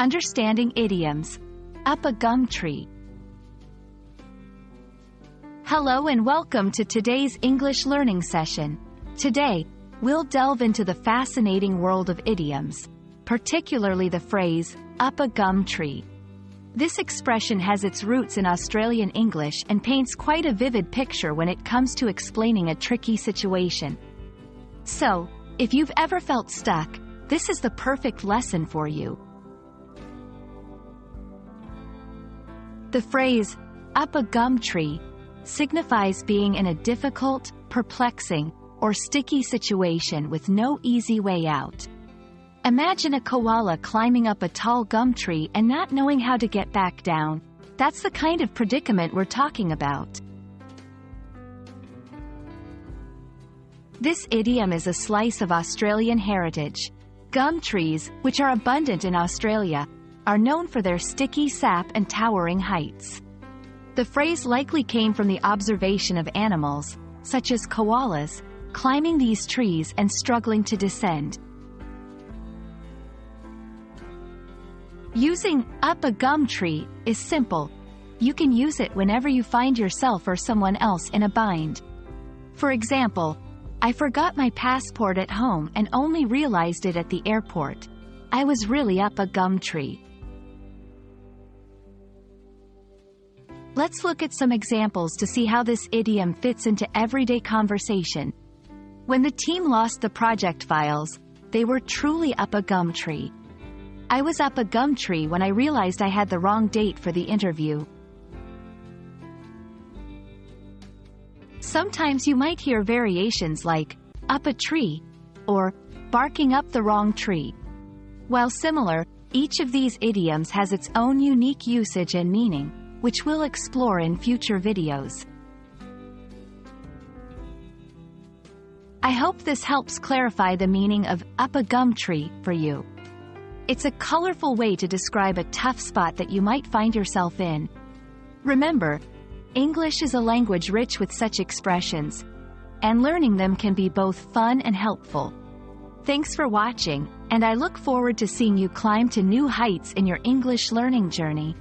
Understanding idioms. Up a gum tree. Hello and welcome to today's English learning session. Today, we'll delve into the fascinating world of idioms, particularly the phrase, up a gum tree. This expression has its roots in Australian English and paints quite a vivid picture when it comes to explaining a tricky situation. So, if you've ever felt stuck, this is the perfect lesson for you. The phrase, up a gum tree, signifies being in a difficult, perplexing, or sticky situation with no easy way out. Imagine a koala climbing up a tall gum tree and not knowing how to get back down. That's the kind of predicament we're talking about. This idiom is a slice of Australian heritage. Gum trees, which are abundant in Australia, are known for their sticky sap and towering heights. The phrase likely came from the observation of animals, such as koalas, climbing these trees and struggling to descend. Using up a gum tree is simple. You can use it whenever you find yourself or someone else in a bind. For example, I forgot my passport at home and only realized it at the airport. I was really up a gum tree. Let's look at some examples to see how this idiom fits into everyday conversation. When the team lost the project files, they were truly up a gum tree. I was up a gum tree when I realized I had the wrong date for the interview. Sometimes you might hear variations like, up a tree, or barking up the wrong tree. While similar, each of these idioms has its own unique usage and meaning, which we'll explore in future videos. I hope this helps clarify the meaning of up a gum tree for you. It's a colorful way to describe a tough spot that you might find yourself in. Remember, English is a language rich with such expressions, and learning them can be both fun and helpful. Thanks for watching, and I look forward to seeing you climb to new heights in your English learning journey.